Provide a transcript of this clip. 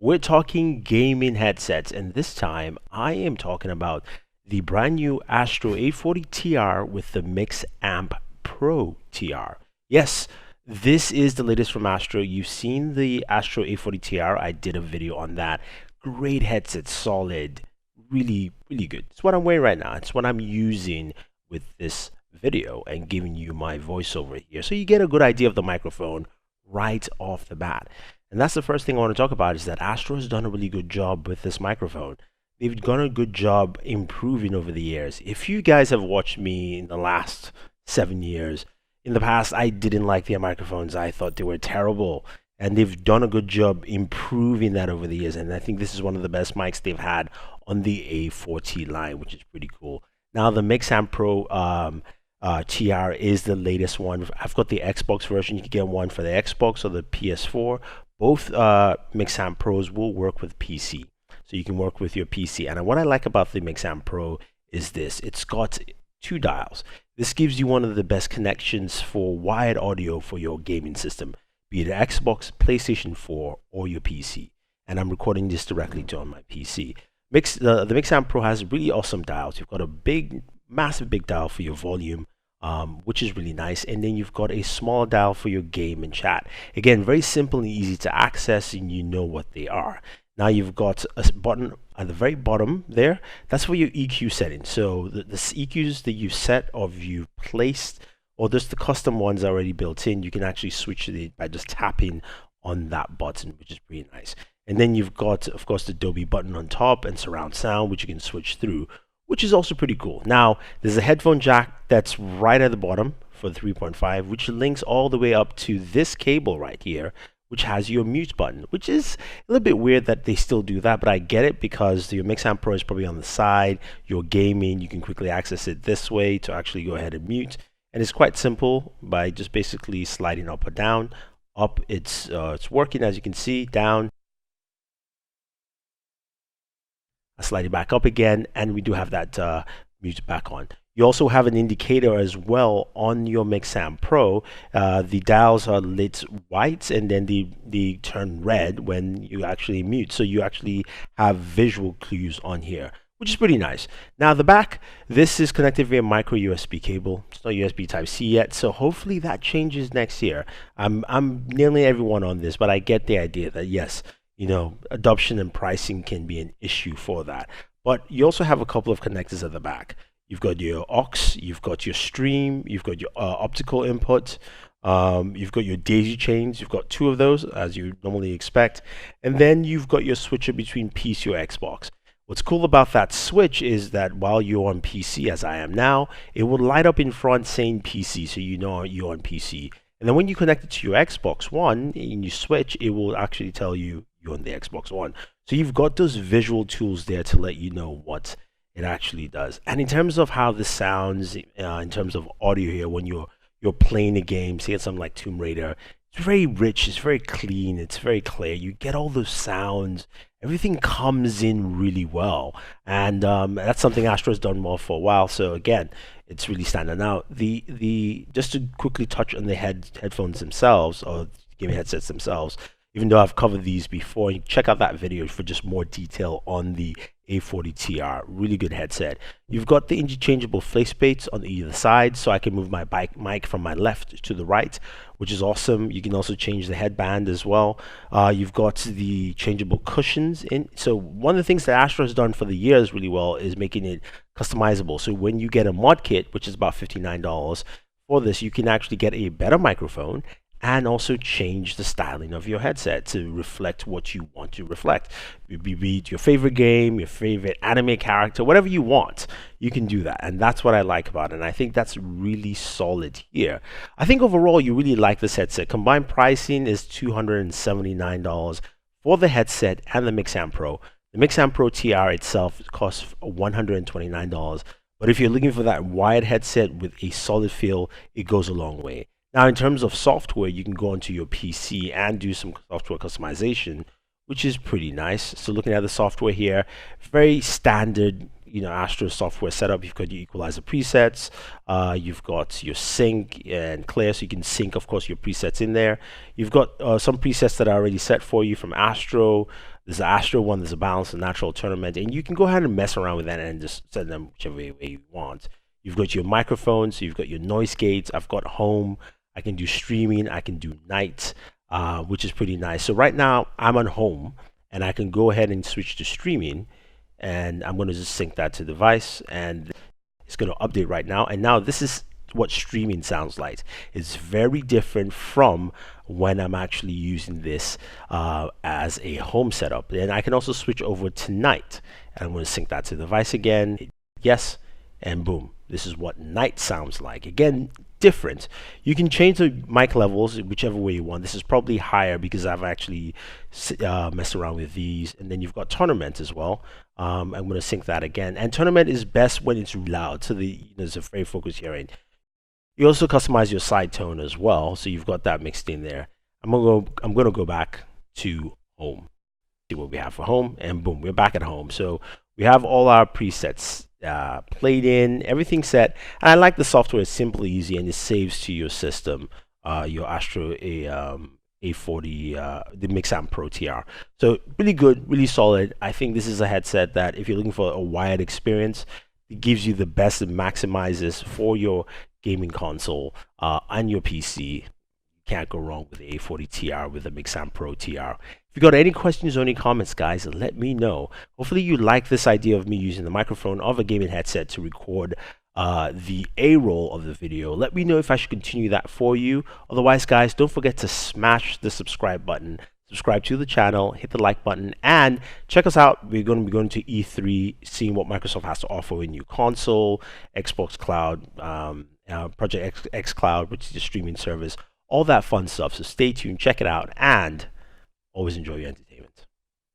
We're talking gaming headsets, and this time I am talking about the brand new Astro A40 TR with the Mixamp Pro TR. Yes, this is the latest from Astro. You've seen the Astro A40 TR. I did a video on that. Great headset, solid, really, really good. It's what I'm wearing right now. It's what I'm using with this video and giving you my voiceover here. So you get a good idea of the microphone right off the bat. And that's the first thing I want to talk about is that Astro has done a really good job with this microphone. They've done a good job improving over the years. If you guys have watched me in the last 7 years, in the past I didn't like their microphones. I thought they were terrible. And they've done a good job improving that over the years. And I think this is one of the best mics they've had on the A40 line, which is pretty cool. Now the Mixamp Pro TR is the latest one. I've got the Xbox version. You can get one for the Xbox or the PS4. Both Mixamp Pros will work with PC, so you can work with your PC. And what I like about the Mixamp Pro is this: it's got 2 dials. This gives you one of the best connections for wired audio for your gaming system, be it Xbox, PlayStation 4, or your PC. And I'm recording this directly on my PC. The Mixamp Pro has really awesome dials. You've got a big, massive big dial for your volume, which is really nice, and then you've got a small dial for your game and chat. Again, very simple and easy to access, and you know what they are. Now you've got a button at the very bottom there. That's for your EQ settings. So the EQs that you set or you've placed, or just the custom ones already built in, you can actually switch it by just tapping on that button, which is pretty nice. And then you've got, of course, the Dolby button on top and surround sound, which you can switch through, which is also pretty cool. Now, there's a headphone jack that's right at the bottom for the 3.5, which links all the way up to this cable right here, which has your mute button, which is a little bit weird that they still do that, but I get it because your Mixamp Pro is probably on the side. You're gaming, you can quickly access it this way to actually go ahead and mute. And it's quite simple by just basically sliding up or down. Up, it's working, as you can see. Down, I slide it back up again, and we do have that mute back on. You also have an indicator as well on your Mixamp Pro. The dials are lit white, and then they turn red when you actually mute. So you actually have visual clues on here, which is pretty nice. Now the back, this is connected via micro USB cable. It's not USB Type-C yet, so hopefully that changes next year. I'm nailing everyone on this, but I get the idea that yes, you know, adoption and pricing can be an issue for that. But you also have a couple of connectors at the back. You've got your aux, you've got your stream, you've got your optical input, you've got your daisy chains, you've got 2 of those as you normally expect, and then you've got your switcher between PC or Xbox. What's cool about that switch is that while you're on PC, as I am now, it will light up in front saying PC, so you know you're on PC. And then when you connect it to your Xbox One and you switch, it will actually tell you you're on the Xbox One. So you've got those visual tools there to let you know what it actually does. And in terms of how this sounds, in terms of audio here, when you're playing a game, say it's something like Tomb Raider, it's very rich, it's very clean, it's very clear. You get all those sounds, everything comes in really well, and that's something Astro has done well for a while. So again, it's really standing out. The just to quickly touch on the headphones themselves, or gaming headsets themselves, even though I've covered these before, check out that video for just more detail on the A40 TR. Really good headset. You've got the interchangeable faceplates on either side, so I can move my mic from my left to the right, which is awesome. You can also change the headband as well. You've got the changeable cushions in. So one of the things that Astro has done for the years really well is making it customizable. So when you get a mod kit, which is about $59 for this, you can actually get a better microphone and also change the styling of your headset to reflect what you want to reflect. Be it your favorite game, your favorite anime character, whatever you want, you can do that. And that's what I like about it. And I think that's really solid here. I think overall, you really like this headset. Combined pricing is $279 for the headset and the Mixamp Pro. The Mixamp Pro TR itself costs $129. But if you're looking for that wired headset with a solid feel, it goes a long way. Now, in terms of software, you can go onto your PC and do some software customization, which is pretty nice. So looking at the software here, very standard, you know, Astro software setup. You've got your equalizer presets, you've got your sync and clear, so you can sync, of course, your presets in there. You've got some presets that are already set for you from Astro. There's the Astro one, there's a balance, a natural tournament, and you can go ahead and mess around with that and just set them whichever way you want. You've got your microphones, you've got your noise gates. I've got home. I can do streaming. I can do night, which is pretty nice. So right now I'm on home, and I can go ahead and switch to streaming, and I'm going to just sync that to the device, and it's going to update right now. And now this is what streaming sounds like. It's very different from when I'm actually using this as a home setup. And I can also switch over to night, and I'm going to sync that to the device again. Yes, and boom, this is what night sounds like. Again, different. You can change the mic levels whichever way you want. This is probably higher because I've actually messed around with these. And then you've got tournament as well. I'm going to sync that again. And tournament is best when it's loud, so there's a very focused hearing. You also customize your side tone as well, so you've got that mixed in there. I'm gonna go back to home. See what we have for home, and boom, we're back at home. So we have all our presets played in, everything set. And I like the software; it's simple, easy, and it saves to your system. Your Astro A40, the Mixamp Pro TR. So really good, really solid. I think this is a headset that if you're looking for a wired experience, it gives you the best and maximizes for your gaming console and your PC. You can't go wrong with the A40 TR with the Mixamp Pro TR. If you got any questions or any comments, guys, let me know. Hopefully you like this idea of me using the microphone of a gaming headset to record the A roll of the video. Let me know if I should continue that for you. Otherwise, guys, don't forget to smash the subscribe button. Subscribe to the channel, hit the like button, and check us out. We're going to be going to E3, seeing what Microsoft has to offer with new console, Xbox Cloud, Project X Cloud, which is the streaming service, all that fun stuff. So stay tuned, check it out, and always enjoy your entertainment.